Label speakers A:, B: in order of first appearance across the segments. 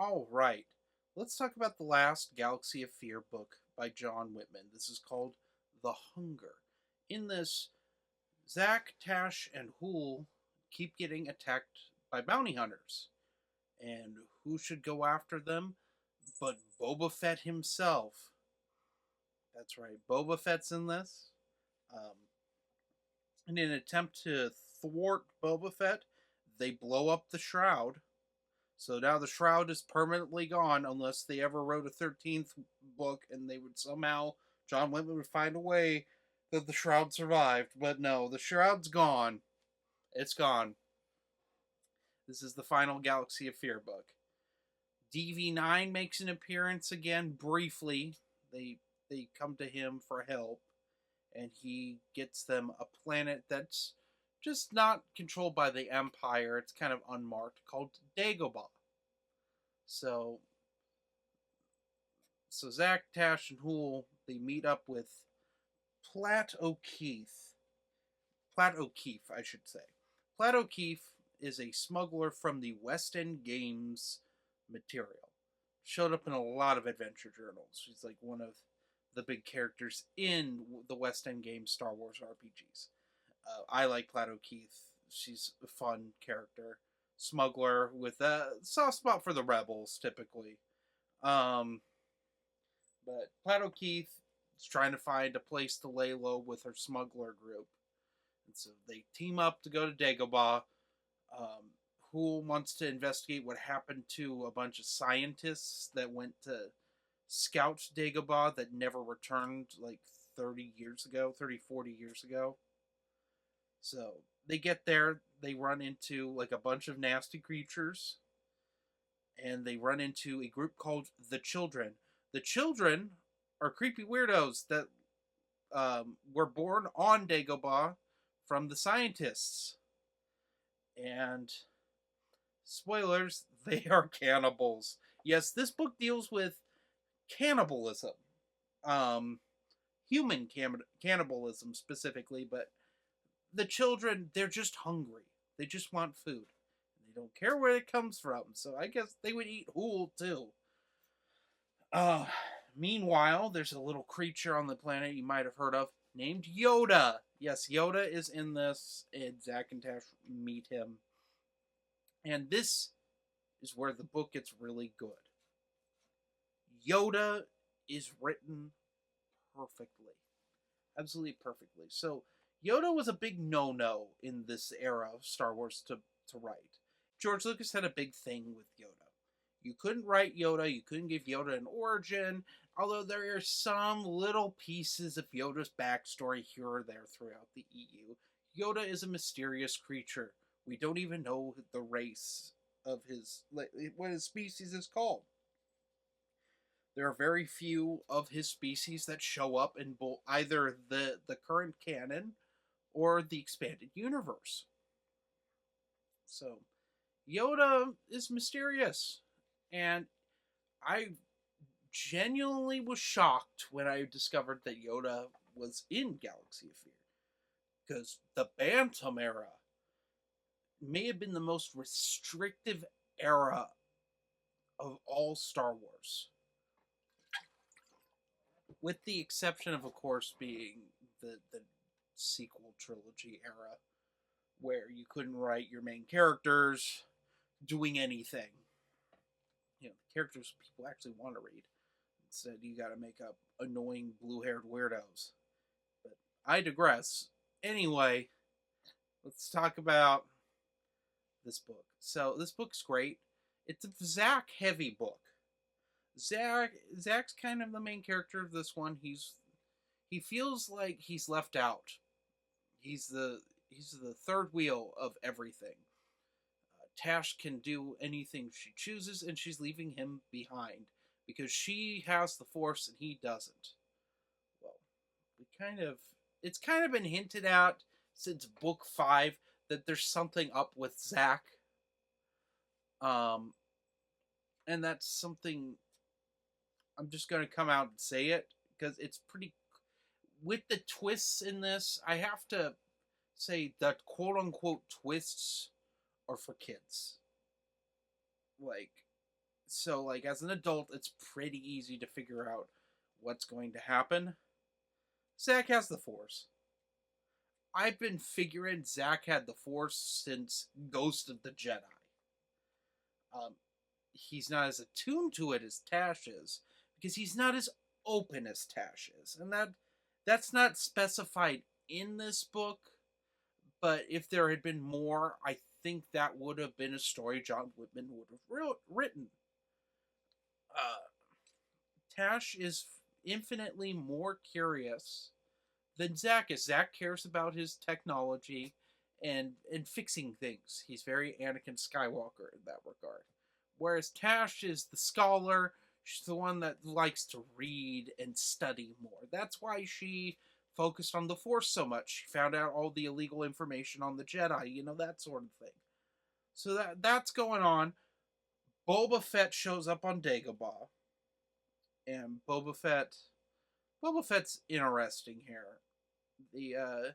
A: All right. Let's talk about the last Galaxy of Fear book by John Whitman. This is called The Hunger. In this, Zack, Tash, and Hool keep getting attacked by bounty hunters. And who should go after them but Boba Fett himself? That's right, Boba Fett's in this. Um, in an attempt to thwart Boba Fett, they blow up the Shroud. So now the Shroud is permanently gone unless they ever wrote a 13th book and they would somehow, John Whitman would find a way that the Shroud survived. But no, the Shroud's gone. It's gone. This is the final Galaxy of Fear book. DV9 makes an appearance again briefly. They come to him for help, and he gets them a planet that's just not controlled by the Empire. It's kind of unmarked, called Dagobah. So Zack, Tash, and Hool, they meet up with Platt O'Keefe. Platt O'Keefe, I should say. Platt O'Keefe is a smuggler from the West End Games material. Showed up in a lot of adventure journals. She's like one of the big characters in the West End Games Star Wars RPGs. I like Platt O'Keefe. She's a fun character. Smuggler with a soft spot for the rebels, typically. Um, but Platt O'Keefe is trying to find a place to lay low with her smuggler group. And so they team up to go to Dagobah. Hool wants to investigate what happened to a bunch of scientists that went to scout Dagobah that never returned like 30 years ago, 30, 40 years ago. So they get there, they run into like a bunch of nasty creatures, and they run into a group called the Children. The Children are creepy weirdos that were born on Dagobah from the scientists. And spoilers, they are cannibals. Yes, this book deals with cannibalism. Um, human cannibalism specifically, but the children, they're just hungry. They just want food. They don't care where it comes from, so I guess they would eat Hool too. Uh, Meanwhile, there's a little creature on the planet you might have heard of named Yoda. Yes, Yoda is in this, and Zack and Tash meet him. And this is where the book gets really good. Yoda is written perfectly. Absolutely perfectly. So, Yoda was a big no-no in this era of Star Wars to write. George Lucas had a big thing with Yoda. You couldn't write Yoda, you couldn't give Yoda an origin, although there are some little pieces of Yoda's backstory here or there throughout the EU. Yoda is a mysterious creature. We don't even know the race of what his species is called. There are very few of his species that show up in either the current canon or the expanded universe. So Yoda is mysterious, and I genuinely was shocked when I discovered that Yoda was in Galaxy of Fear, because the Bantam era may have been the most restrictive era of all Star Wars, with the exception of course, being the sequel trilogy era, where you couldn't write your main characters doing anything. You know, characters people actually want to read. Instead, you got to make up annoying blue-haired weirdos. But I digress. Anyway, let's talk about this book. So this book's great. It's a Zack heavy book. Zack's kind of the main character of this one. He feels like he's left out. He's the third wheel of everything. Tash can do anything she chooses, and she's leaving him behind because she has the Force and he doesn't. Well, it's kind of been hinted at since book 5 that there's something up with Zack. And that's something I'm just going to come out and say it because it's pretty. With the twists in this, I have to say that quote unquote twists are for kids. Like, So, like, as an adult, it's pretty easy to figure out what's going to happen. Zack has the Force. I've been figuring Zack had the Force since Ghost of the Jedi. Um, he's not as attuned to it as Tash is because he's not as open as Tash is, and that's not specified in this book. But if there had been more, I think that would have been a story John Whitman would have written. Uh, Tash is infinitely more curious than Zack is. Zack cares about his technology and fixing things. He's very Anakin Skywalker in that regard. Whereas Tash is the scholar. She's the one that likes to read and study more. That's why she focused on the Force so much. She found out all the illegal information on the Jedi, that sort of thing. So that's going on. Boba Fett shows up on Dagobah, and Boba Fett's interesting here. The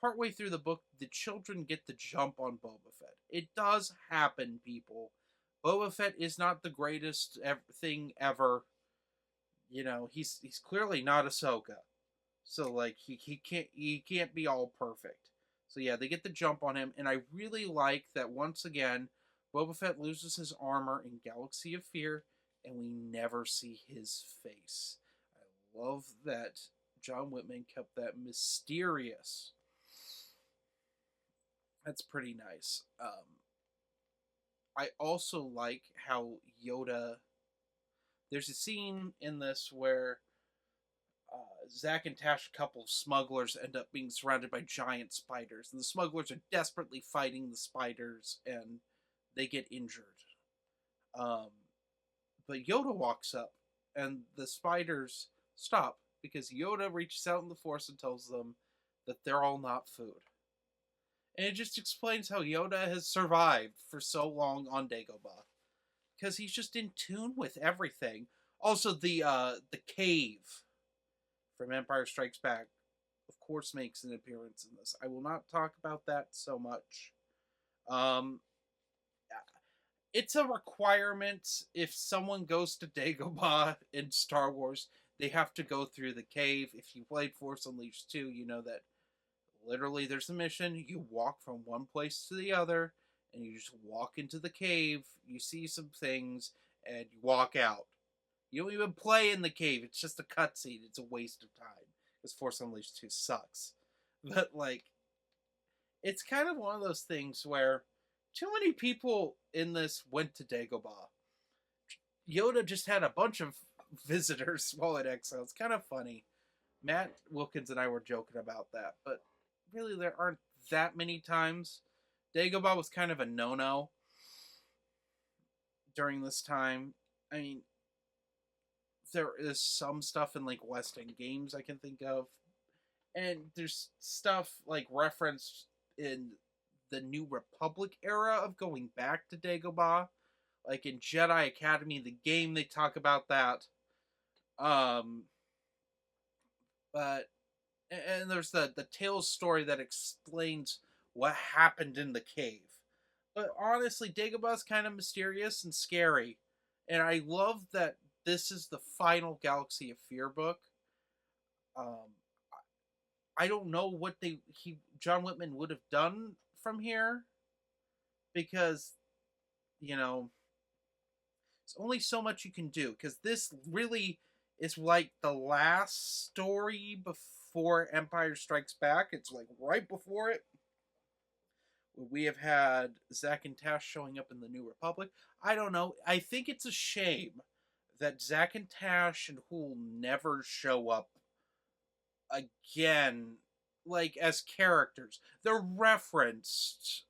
A: partway through the book, the children get the jump on Boba Fett. It does happen, people. Boba Fett is not the greatest thing ever. He's clearly not Ahsoka, so like he can't be all perfect. So yeah, they get the jump on him, and I really like that once again, Boba Fett loses his armor in Galaxy of Fear, and we never see his face. I love that John Whitman kept that mysterious. That's pretty nice. I also like how Yoda. There's a scene in this where Zack and Tash, a couple of smugglers, end up being surrounded by giant spiders, and the smugglers are desperately fighting the spiders, and they get injured. Um, but Yoda walks up, and the spiders stop because Yoda reaches out in the Force and tells them that they're all not food. And it just explains how Yoda has survived for so long on Dagobah, because he's just in tune with everything. Also, the cave from Empire Strikes Back, of course, makes an appearance in this. I will not talk about that so much. Um, it's a requirement if someone goes to Dagobah in Star Wars, they have to go through the cave. If you played Force Unleashed 2, you know that literally there's a mission. You walk from one place to the other, and you just walk into the cave. You see some things, and you walk out. You don't even play in the cave. It's just a cutscene. It's a waste of time. Because Force Unleashed 2 sucks. But, like, it's kind of one of those things where too many people in this went to Dagobah. Yoda just had a bunch of visitors while at Exile. It's kind of funny. Matt Wilkins and I were joking about that, but really there aren't that many times. Dagobah was kind of a no-no during this time. I mean, there is some stuff in like West End Games I can think of, and there's stuff like referenced in the New Republic era of going back to Dagobah, like in Jedi Academy, the game they talk about that. But and there's the Tales story that explains what happened in the cave. But honestly, Dagobah's kind of mysterious and scary, and I love that this is the final Galaxy of Fear book. Um, I don't know what John Whitman would have done from here, because you know there's only so much you can do, because this really is like the last story before Empire Strikes Back. It's like right before it. We have had Zack and Tash showing up in the New Republic. I don't know. I think it's a shame that Zack and Tash and Hool never show up again, like as characters. They're referenced.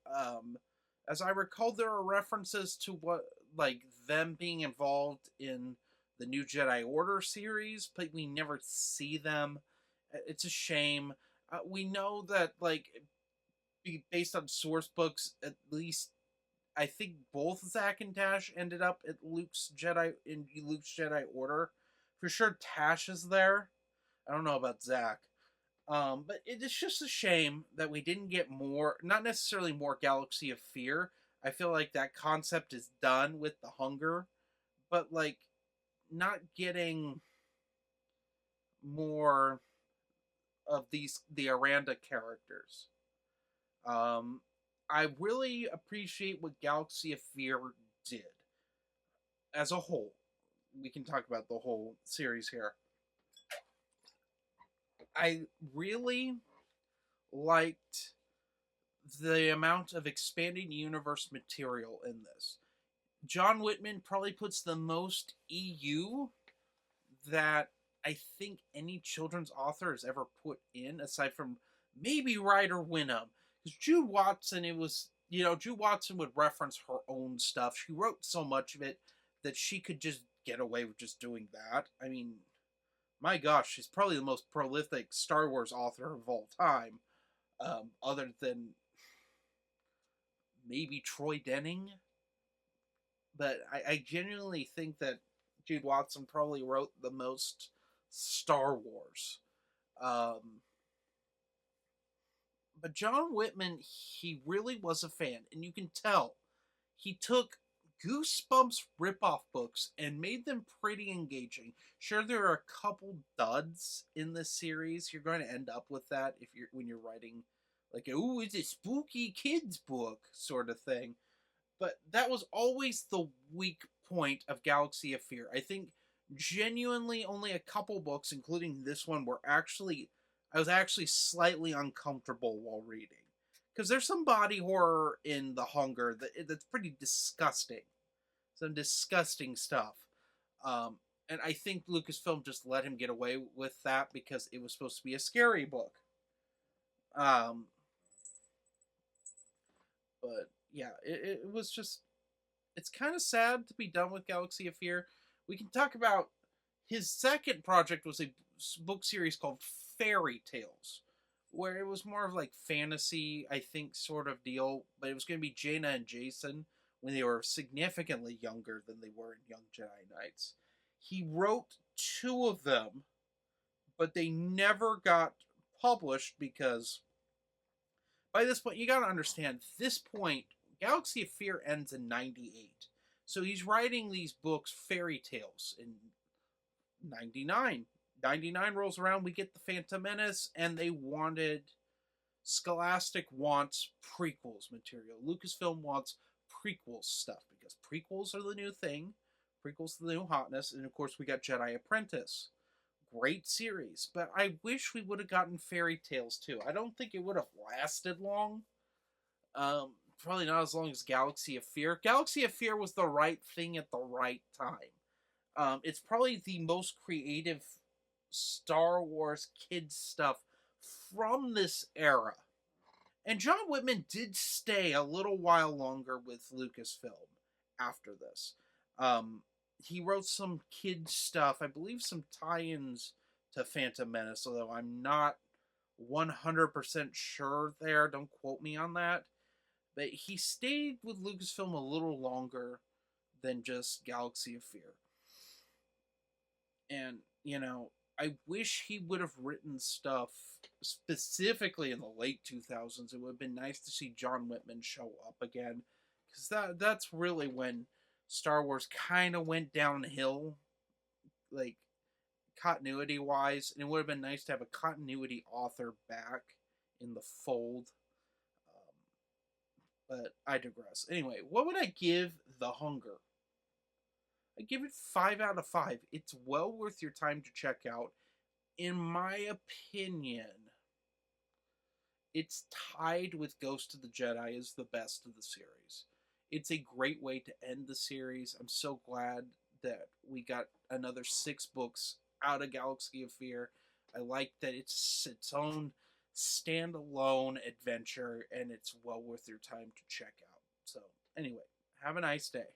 A: As I recall, there are references to what, like them being involved in the New Jedi Order series, but we never see them. It's a shame. We know that, like, based on source books, at least I think both Zack and Tash ended up at Luke's Jedi Order. For sure, Tash is there. I don't know about Zack. But it is just a shame that we didn't get more, not necessarily more Galaxy of Fear. I feel like that concept is done with the Hunger, but like not getting more of the Aranda characters. Um, I really appreciate what Galaxy of Fear did as a whole. We can talk about the whole series here. I really liked the amount of expanding universe material in this. John Whitman probably puts the most EU that I think any children's author has ever put in, aside from maybe Ryder Winham. Because Jude Watson, Jude Watson would reference her own stuff. She wrote so much of it that she could just get away with just doing that. I mean, my gosh, she's probably the most prolific Star Wars author of all time, other than maybe Troy Denning. But I genuinely think that Jude Watson probably wrote the most Star Wars. But John Whitman, he really was a fan, and you can tell he took Goosebumps ripoff books and made them pretty engaging. Sure, there are a couple duds in this series. You're going to end up with that if you're when you're writing like, "Ooh, it's a spooky kids book" sort of thing. But that was always the weak point of Galaxy of Fear. I think genuinely only a couple books, including this one, I was actually slightly uncomfortable while reading. Because there's some body horror in The Hunger that's pretty disgusting. Some disgusting stuff. And I think Lucasfilm just let him get away with that because it was supposed to be a scary book. But yeah, it was just. It's kind of sad to be done with Galaxy of Fear. We can talk about his second project was a book series called Fairy Tales, where it was more of like fantasy, I think, sort of deal. But it was going to be Jaina and Jason when they were significantly younger than they were in Young Jedi Knights. He wrote two of them, but they never got published because by this point, you got to understand, this point, Galaxy of Fear ends in 98. So he's writing these books, fairy tales, in 99. 99 rolls around, we get the Phantom Menace, and Scholastic wants prequels material. Lucasfilm wants prequels stuff because prequels are the new thing. Prequels are the new hotness. And of course, we got Jedi Apprentice. Great series. But I wish we would have gotten Fairy Tales too. I don't think it would have lasted long. Probably not as long as Galaxy of Fear. Galaxy of Fear was the right thing at the right time. It's probably the most creative Star Wars kids stuff from this era. And John Whitman did stay a little while longer with Lucasfilm after this. He wrote some kids stuff, I believe some tie-ins to Phantom Menace, although I'm not 100% sure there. Don't quote me on that. But he stayed with Lucasfilm a little longer than just Galaxy of Fear. And, I wish he would have written stuff specifically in the late 2000s. It would have been nice to see John Whitman show up again. Because that's really when Star Wars kind of went downhill, like, continuity-wise. And it would have been nice to have a continuity author back in the fold. But I digress. Anyway, what would I give The Hunger? I give it 5 out of 5. It's well worth your time to check out. In my opinion, it's tied with Ghost of the Jedi as the best of the series. It's a great way to end the series. I'm so glad that we got another 6 books out of Galaxy of Fear. I like that it's its own standalone adventure, and it's well worth your time to check out. So, anyway, have a nice day.